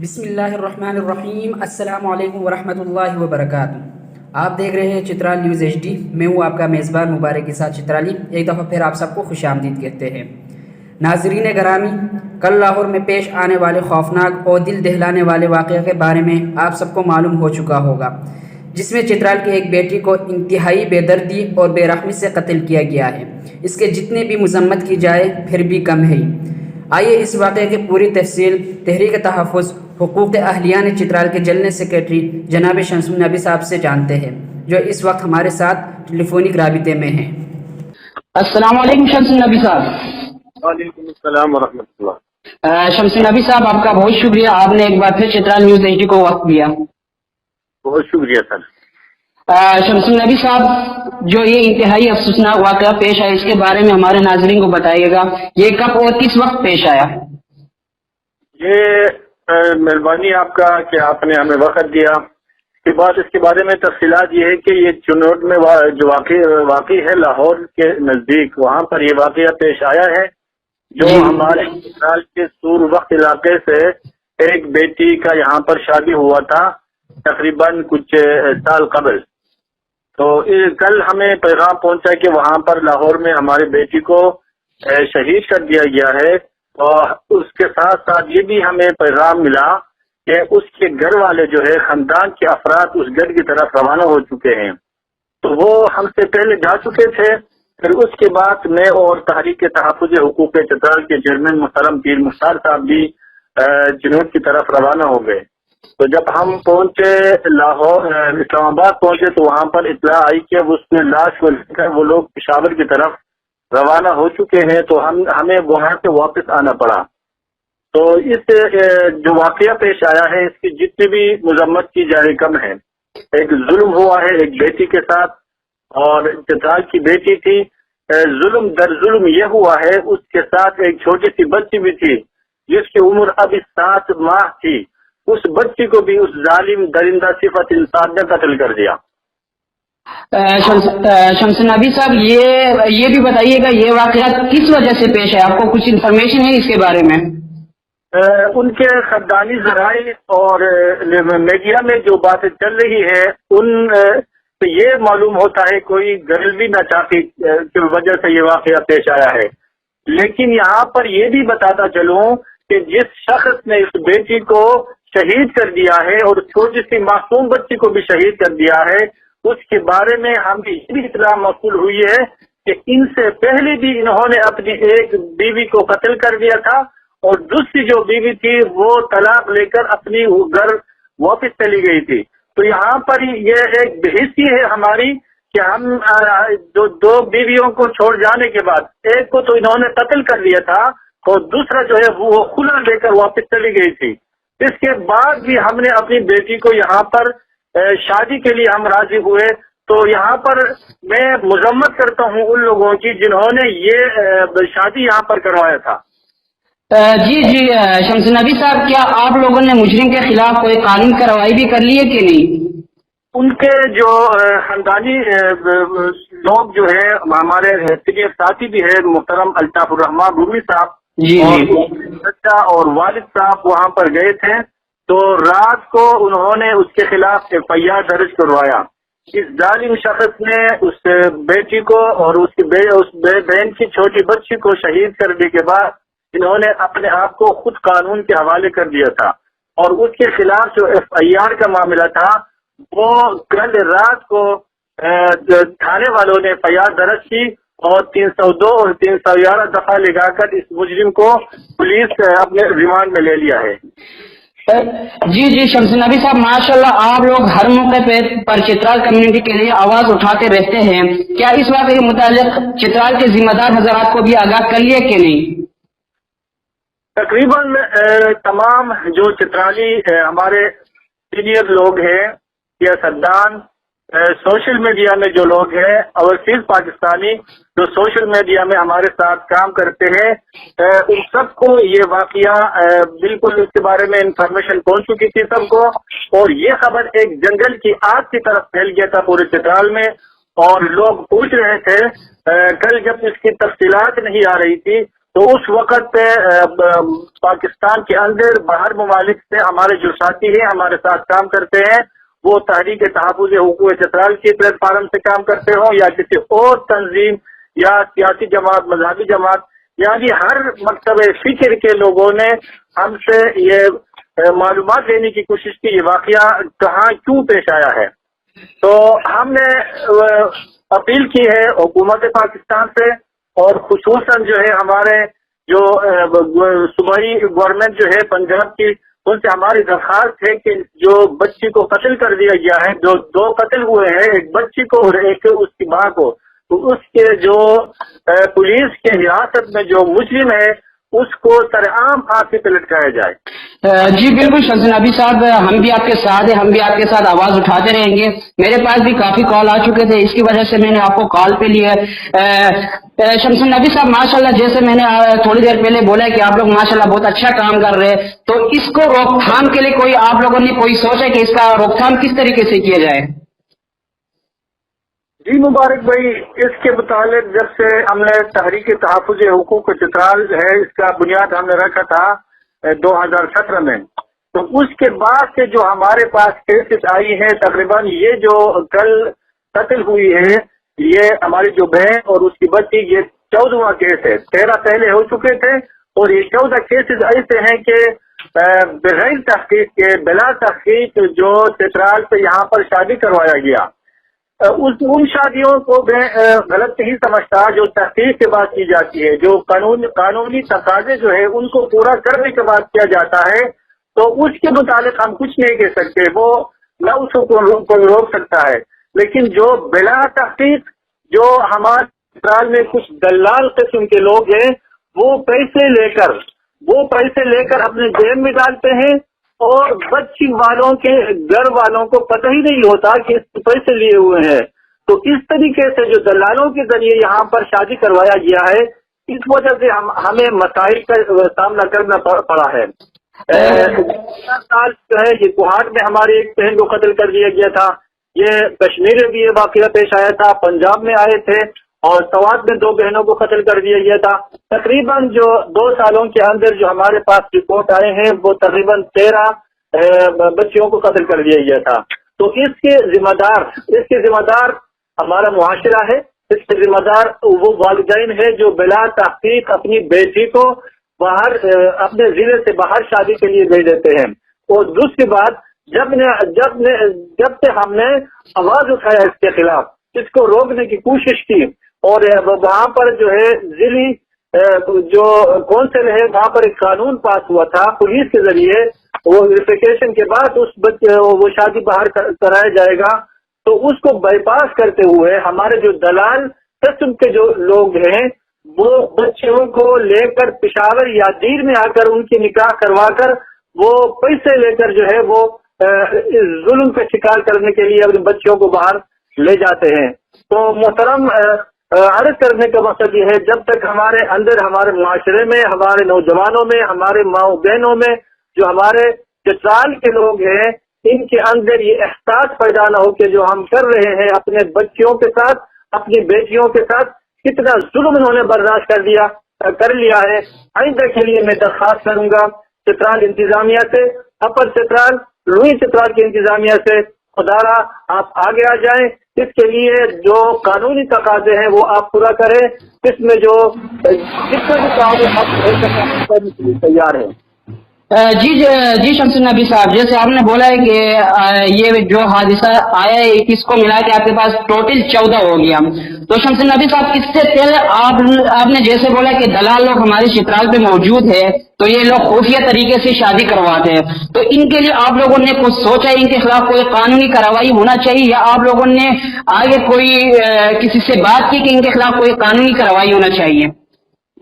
بسم اللہ الرحمن الرحیم۔ السلام علیکم ورحمۃ اللہ وبرکاتہ۔ آپ دیکھ رہے ہیں چترال نیوز ایچ ڈی۔ میں ہوں آپ کا میزبان مبارک کے ساتھ چترالی۔ ایک دفعہ پھر آپ سب کو خوش آمدید کہتے ہیں۔ ناظرین گرامی، کل لاہور میں پیش آنے والے خوفناک اور دل دہلانے والے واقعے کے بارے میں آپ سب کو معلوم ہو چکا ہوگا، جس میں چترال کی ایک بیٹی کو انتہائی بے دردی اور بے رحمی سے قتل کیا گیا ہے۔ اس کے جتنے بھی مذمت کی جائے پھر بھی کم ہے۔ آئیے اس واقعے کی پوری تفصیل تحریک تحفظ حقوق اہلیہ نے چترال کے جلنے سیکریٹری جناب شمس النبی صاحب سے جانتے ہیں، جو اس وقت ہمارے ساتھ ٹیلی فونک رابطے میں ہیں۔ السلام علیکم شمس النبی صاحب۔ وعلیکم السلام ورحمۃ اللہ۔ شمس النبی صاحب، آپ کا بہت شکریہ، آپ نے ایک بار پھر چترال نیوز ایچ ڈی کو وقت دیا۔ بہت شکریہ سر۔ شمس النبی صاحب، جو یہ انتہائی افسوسناک واقعہ پیش آیا، اس کے بارے میں ہمارے ناظرین کو بتائیے گا، یہ کب اور کس وقت پیش آیا؟ یہ مہربانی آپ کا کہ آپ نے ہمیں وقت دیا۔ اس کے بارے میں تفصیلات یہ ہے کہ یہ چنوٹ میں جو واقع ہے لاہور کے نزدیک، وہاں پر یہ واقعہ پیش آیا ہے، جو ہمارے چترال کے سور وقت علاقے سے ایک بیٹی کا یہاں پر شادی ہوا تھا تقریباً کچھ سال قبل۔ تو کل ہمیں پیغام پہنچا کہ وہاں پر لاہور میں ہماری بیٹی کو شہید کر دیا گیا ہے، اور اس کے ساتھ ساتھ یہ بھی ہمیں پیغام ملا کہ اس کے گھر والے جو ہے خاندان کے افراد اس گھر کی طرف روانہ ہو چکے ہیں۔ تو وہ ہم سے پہلے جا چکے تھے، پھر اس کے بعد میں اور تحریک تحفظ حقوق چترال کے چیئرمین محترم پیر مختار صاحب بھی جنوب کی طرف روانہ ہو گئے۔ تو جب ہم پہنچے لاہور اسلام آباد پہنچے تو وہاں پر اطلاع آئی کہ اس میں لاش کو لے کر وہ لوگ پشاور کی طرف روانہ ہو چکے ہیں، تو ہمیں وہاں سے واپس آنا پڑا۔ تو اس جو واقعہ پیش آیا ہے، اس کی جتنی بھی مذمت کی جائے کم ہے۔ ایک ظلم ہوا ہے ایک بیٹی کے ساتھ، اور چترال کی بیٹی تھی۔ ظلم در ظلم یہ ہوا ہے، اس کے ساتھ ایک چھوٹی سی بچی بھی تھی جس کی عمر ابھی 7 ماہ تھی۔ اس بچی کو بھی اس ظالم درندہ صفت انسان نے قتل کر دیا۔ شمس النبی صاحب، یہ بھی بتائیے گا یہ واقعہ کس وجہ سے پیش ہے؟ آپ کو کچھ انفارمیشن ہے اس کے بارے میں؟ ان کے خاندانی ذرائع اور میڈیا میں جو باتیں چل رہی ہے، ان سے یہ معلوم ہوتا ہے کوئی غریبی ناچاقی کی وجہ سے یہ واقعہ پیش آیا ہے۔ لیکن یہاں پر یہ بھی بتاتا چلوں کہ جس شخص نے اس بیٹی کو شہید کر دیا ہے اور چھوٹی سی معصوم بچی کو بھی شہید کر دیا ہے، اس کے بارے میں ہمیں یہ بھی اطلاع موصول ہوئی ہے کہ ان سے پہلے بھی انہوں نے اپنی ایک بیوی کو قتل کر دیا تھا، اور دوسری جو بیوی تھی وہ طلاق لے کر اپنی گھر واپس چلی گئی تھی۔ تو یہاں پر یہ ایک بحثی ہے ہماری کہ ہم دو بیویوں کو چھوڑ جانے کے بعد، ایک کو تو انہوں نے قتل کر لیا تھا اور دوسرا جو ہے وہ خلا لے کر واپس چلی گئی تھی۔ اس کے بعد بھی ہم نے اپنی بیٹی کو یہاں پر شادی کے لیے ہم راضی ہوئے۔ تو یہاں پر میں مذمت کرتا ہوں ان لوگوں کی جنہوں نے یہ شادی یہاں پر کروایا تھا۔ جی شمس النبی صاحب، کیا آپ لوگوں نے مجرم کے خلاف کوئی قانون کارروائی بھی کر لی ہے کہ نہیں؟ ان کے جو خاندانی لوگ جو ہے، ہمارے سینئر ساتھی بھی ہے محترم الطاف الرحمان رومی صاحب، اور بچہ اور والد صاحب وہاں پر گئے تھے۔ تو رات کو انہوں نے اس کے خلاف FIR درج کروایا۔ اس ظالم شخص نے اس بیٹی کو اور اس بہن کی چھوٹی بچی کو شہید کرنے کے بعد انہوں نے اپنے آپ کو خود قانون کے حوالے کر دیا تھا، اور اس کے خلاف جو FIR کا معاملہ تھا وہ کل رات کو تھانے والوں نے FIR درج کی، اور 302 اور 311 دفعہ لگا کر اس مجرم کو پولیس اپنے ریمانڈ میں لے لیا ہے۔ جی شمس النبی صاحب، ماشاءاللہ آپ لوگ ہر موقع پر چترال کمیونٹی کے لیے آواز اٹھاتے رہتے ہیں۔ کیا اس واقعے کے متعلق چترال کے ذمہ دار حضرات کو بھی آگاہ کر لیا کہ نہیں؟ تقریباً تمام جو چترالی ہمارے سینئر لوگ ہیں، سیاستدان، سوشل میڈیا میں جو لوگ ہیں، اوورسیز پاکستانی جو سوشل میڈیا میں ہمارے ساتھ کام کرتے ہیں، ان سب کو یہ واقعہ بالکل اس کے بارے میں انفارمیشن پہنچ چکی تھی سب کو، اور یہ خبر ایک جنگل کی آگ کی طرف پھیل گیا تھا پورے چترال میں، اور لوگ پوچھ رہے تھے۔ کل جب اس کی تفصیلات نہیں آ رہی تھی تو اس وقت پاکستان کے اندر باہر ممالک سے ہمارے جو ساتھی ہیں ہمارے ساتھ کام کرتے ہیں وہ تحریک تحفظ حقوق چترال کے پلیٹ فارم سے کام کرتے ہوں یا کسی اور تنظیم یا سیاسی جماعت مذہبی جماعت، یعنی ہر مکتب فکر کے لوگوں نے ہم سے یہ معلومات لینے کی کوشش کی یہ واقعہ کہاں کیوں پیش آیا ہے۔ تو ہم نے اپیل کی ہے حکومت پاکستان سے اور خصوصاً جو ہے ہمارے جو صوبائی گورنمنٹ جو ہے پنجاب کی، ان سے ہماری درخواست ہے کہ جو بچی کو قتل کر دیا گیا ہے، جو دو قتل ہوئے ہیں، ایک بچی کو اور ایک اس کی ماں کو، تو اس کے جو پولیس کے حراست میں جو مجرم ہے اس کو سرعام پھانسی پہ لٹکایا جائے۔ جی بالکل شمس نبی صاحب، ہم بھی آپ کے ساتھ ہیں، ہم بھی آپ کے ساتھ آواز اٹھاتے رہیں گے۔ میرے پاس بھی کافی کال آ چکے تھے، اس کی وجہ سے میں نے آپ کو کال پہ لیا ہے۔ شمس نبی صاحب ماشاءاللہ، جیسے میں نے تھوڑی دیر پہلے بولا کہ آپ لوگ ماشاءاللہ بہت اچھا کام کر رہے ہیں، تو اس کو روک تھام کے لیے کوئی آپ لوگوں نے کوئی سوچا کہ اس کا روک تھام کس طریقے سے کیا جائے؟ جی مبارک بھائی، اس کے متعلق جب سے ہم نے تحریک تحفظ حقوق چترال ہے اس کا بنیاد ہم نے رکھا تھا 2017 میں، تو اس کے بعد سے جو ہمارے پاس کیسز آئی ہیں تقریباً یہ جو کل قتل ہوئی ہے یہ ہماری جو بہن اور اس کی بچی، یہ 14واں کیس ہے۔ 13 پہلے ہو چکے تھے اور یہ 14 کیسز ایسے ہیں کہ بغیر تحقیق کے بلا تحقیق جو چترال سے یہاں پر شادی کروایا گیا، ان شادیوں کو میں غلط نہیں سمجھتا جو تحقیق کے بعد کی جاتی ہے، جو قانونی تقاضے جو ہے ان کو پورا کرنے کے بعد کیا جاتا ہے، تو اس کے متعلق ہم کچھ نہیں کہہ سکتے، وہ نہ اس کو روک سکتا ہے۔ لیکن جو بلا تحقیق جو ہمارے اسرائیل میں کچھ دلال قسم کے لوگ ہیں وہ پیسے لے کر اپنے جیب میں ڈالتے ہیں اور بچی والوں کے گھر والوں کو پتہ ہی نہیں ہوتا کہ اس پیسے لیے ہوئے ہیں، تو اس طریقے سے جو دلالوں کے ذریعے یہاں پر شادی کروایا گیا ہے، اس وجہ سے ہمیں مسائل کا سامنا کرنا پڑا ہے۔ سال جو ہے یہ کوہاٹ میں ہماری ایک بہن کو قتل کر دیا گیا تھا، یہ کشمیر میں بھی یہ واقعہ پیش آیا تھا، پنجاب میں آئے تھے اور سوات میں 2 بہنوں کو قتل کر دیا گیا تھا۔ تقریباً جو 2 سالوں کے اندر جو ہمارے پاس رپورٹ آئے ہیں وہ تقریباً 13 بچیوں کو قتل کر دیا گیا تھا۔ تو اس کے ذمہ دار ہمارا معاشرہ ہے، اس کے ذمہ دار وہ والدین ہے جو بلا تحقیق اپنی بیٹی کو باہر اپنے ضلع سے باہر شادی کے لیے بھیج دیتے ہیں۔ اور دوسری بات، جب سے ہم نے آواز اٹھایا اس کے خلاف، اس کو روکنے کی کوشش کی اور وہاں پر جو ہے ضلعی جو کونسل ہے وہاں پر ایک قانون پاس ہوا تھا پولیس کے ذریعے، وہ ویریفیکیشن کے بعد وہ شادی باہر کرایا جائے گا، تو اس کو بائی پاس کرتے ہوئے ہمارے جو دلال قسم کے جو لوگ ہیں وہ بچیوں کو لے کر پشاور یا دیر میں آ کر ان کی نکاح کروا کر وہ پیسے لے کر جو ہے وہ ظلم کا شکار کرنے کے لیے اپنے بچوں کو باہر لے جاتے ہیں۔ تو محترم، عرض کرنے کا مقصد یہ ہے جب تک ہمارے اندر، ہمارے معاشرے میں، ہمارے نوجوانوں میں، ہمارے ماؤں بہنوں میں، جو ہمارے چترال کے لوگ ہیں، ان کے اندر یہ احساس پیدا نہ ہو کہ جو ہم کر رہے ہیں اپنے بچیوں کے ساتھ، اپنی بیٹیوں کے ساتھ کتنا ظلم انہوں نے برداشت کر لیا ہے، آئندہ کے لیے میں درخواست کروں گا چترال انتظامیہ سے، اپر چترال، لوئی چترال کی انتظامیہ سے، خدارا آپ آگے آ جائیں، اس کے لیے جو قانونی تقاضے ہیں وہ آپ پورا کریں، اس میں جو جتنے بھی کام کرنے کے لیے تیار ہیں۔ جی شمس نبی صاحب، جیسے آپ نے بولا ہے کہ یہ جو حادثہ آیا ہے کس کو ملا کے آپ کے پاس ٹوٹل 14 ہو گیا، تو شمس نبی صاحب اس سے پہلے آپ نے جیسے بولا کہ دلال لوگ ہمارے چترال پہ موجود ہے تو یہ لوگ خفیہ طریقے سے شادی کرواتے ہیں، تو ان کے لیے آپ لوگوں نے کچھ سوچا، ان کے خلاف کوئی قانونی کارروائی ہونا چاہیے یا آپ لوگوں نے آگے کوئی کسی سے بات کی کہ ان کے خلاف کوئی قانونی کارروائی ہونا چاہیے؟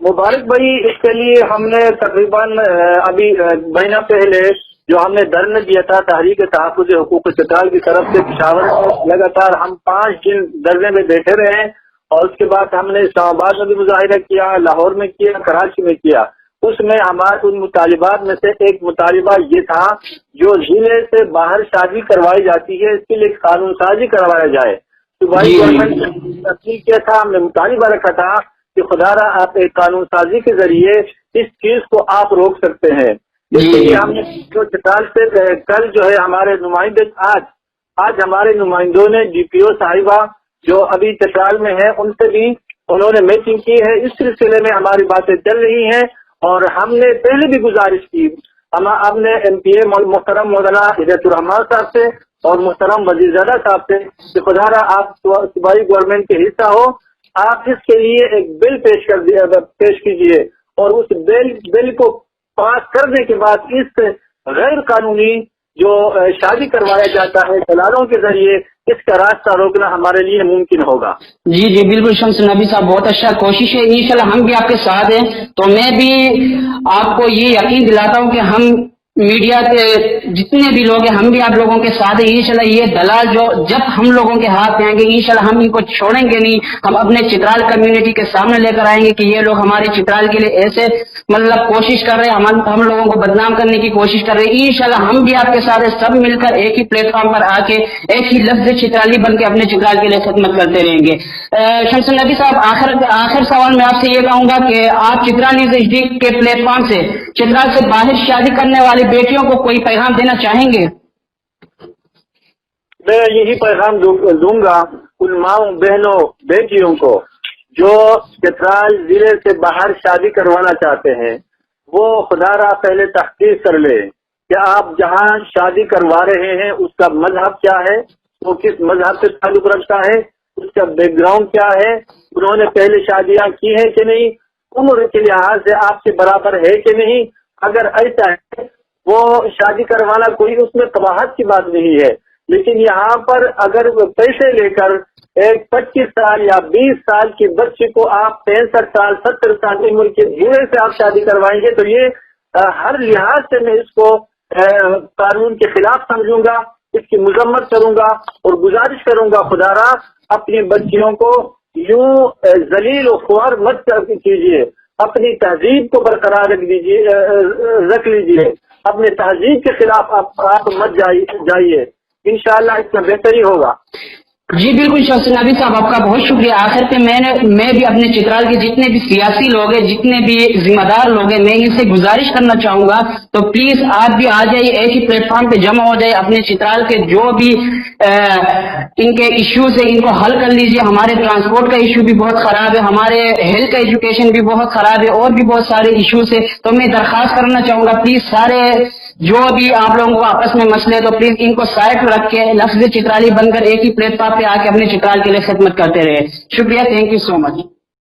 مبارک بھائی، اس کے لیے ہم نے تقریباً ابھی مہینہ پہلے جو ہم نے دھرنا دیا تھا تحریک تحفظ حقوق چترال کی طرف سے پشاور میں، لگاتار ہم 5 دن دھرنے میں بیٹھے رہے اور اس کے بعد ہم نے اسلام آباد میں بھی مظاہرہ کیا، لاہور میں کیا، کراچی میں کیا۔ اس میں ہمارے ان مطالبات میں سے ایک مطالبہ یہ تھا جو ضلع سے باہر شادی کروائی جاتی ہے اس کے لیے قانون سازی کروایا جائے۔ صوبائی گورنمنٹ نے تصدیق کیا تھا، ہم نے مطالبہ رکھا تھا کہ خدا را آپ ایک قانون سازی کے ذریعے اس چیز کو آپ روک سکتے ہیں. اس لیے ہم نے جو چترال سے کل جو ہے ہمارے نمائندے آج ہمارے نمائندوں نے ڈی پی او صاحبہ جو ابھی چترال میں ہیں ان سے بھی انہوں نے میٹنگ کی ہے. اس سلسلے میں ہماری باتیں چل رہی ہیں اور ہم نے پہلے بھی گزارش کی. ہم نے ایم پی اے محترم مولانا ہدایت الرحمان صاحب سے اور محترم وزیر زادہ صاحب سے کہ خدا را آپ صوبائی گورنمنٹ کے حصہ ہو, آپ اس کے لیے ایک بل پیش کیجیے اور اس بل کو پاس کرنے کے بعد اس غیر قانونی جو شادی کروایا جاتا ہے دلالوں کے ذریعے اس کا راستہ روکنا ہمارے لیے ممکن ہوگا. جی بالکل شمس نبی صاحب, بہت اچھا کوشش ہے. انشاءاللہ ہم بھی آپ کے ساتھ ہیں. تو میں بھی آپ کو یہ یقین دلاتا ہوں کہ ہم میڈیا کے جتنے بھی لوگ ہیں ہم بھی آپ لوگوں کے ساتھ ہیں. انشاءاللہ یہ دلال جو جب ہم لوگوں کے ہاتھ میں آئیں گے انشاءاللہ ہم ان کو چھوڑیں گے نہیں. ہم اپنے چترال کمیونٹی کے سامنے لے کر آئیں گے کہ یہ لوگ ہمارے چترال کے لیے ایسے مطلب کوشش کر رہے ہیں, ہم لوگوں کو بدنام کرنے کی کوشش کر رہے ہیں. انشاءاللہ ہم بھی آپ کے ساتھ ہیں, سب مل کر ایک ہی پلیٹ فارم پر آ کے ایک ہی لفظ چترالی بن کے اپنے چترال کے لیے خدمت کرتے رہیں گے. شمس نبی صاحب, آخر سوال میں آپ سے یہ کہوں گا کہ آپ چترال نیوز ایچ ڈی کے پلیٹ فارم سے چترال سے باہر شادی کرنے والی بیٹیوں کو کوئی پیغام دینا چاہیں گے؟ میں یہی پیغام دوں گا ان ماؤں بہنوں بیٹیوں کو جو چترال ضلع سے باہر شادی کروانا چاہتے ہیں. وہ خدا را پہلے تحقیق کر لے کہ آپ جہاں شادی کروا رہے ہیں اس کا مذہب کیا ہے, وہ کس مذہب سے تعلق رکھتا ہے, اس کا بیک گراؤنڈ کیا ہے, انہوں نے پہلے شادیاں کی ہیں کہ نہیں, عمر کے لحاظ سے آپ سے برابر ہے کہ نہیں. اگر ایسا ہے وہ شادی کروانا کوئی اس میں قباحت کی بات نہیں ہے, لیکن یہاں پر اگر پیسے لے کر ایک 25 سال یا 20 سال کے بچے کو آپ 65 سال 70 سال کی عمر کے بوڑھے سے آپ شادی کروائیں گے تو یہ ہر لحاظ سے میں اس کو قانون کے خلاف سمجھوں گا, اس کی مذمت کروں گا اور گزارش کروں گا خدا را اپنی بچیوں کو یوں ذلیل و خوار مت کیجیے, اپنی تہذیب کو برقرار رکھ لیجیے, اپنے تہذیب کے خلاف آپ مت جائیے. انشاءاللہ اس میں بہتری ہوگا. جی بالکل شمس نبی صاحب, آپ کا بہت شکریہ. آخر پہ میں بھی اپنے چترال کے جتنے بھی سیاسی لوگ ہیں, جتنے بھی ذمہ دار لوگ ہیں, میں ان سے گزارش کرنا چاہوں گا تو پلیز آپ بھی آ جائیے, ایک ہی پلیٹ فارم پہ جمع ہو جائے, اپنے چترال کے جو بھی ان کے ایشوز ہیں ان کو حل کر لیجیے. ہمارے ٹرانسپورٹ کا ایشو بھی بہت خراب ہے, ہمارے ہیلتھ کا ایجوکیشن بھی بہت خراب ہے, اور بھی بہت سارے ایشوز ہیں. تو میں درخواست کرنا چاہوں گا پلیز سارے جو بھی آپ لوگوں کو آپس میں مسئلے تو پلیز ان کو سائڈ رکھ کے لفظ چترالی بن کر ایک ہی پلیٹ فارم پہ آ کے اپنے چترال کے لیے خدمت کرتے رہے. شکریہ, تھینک یو سو مچ.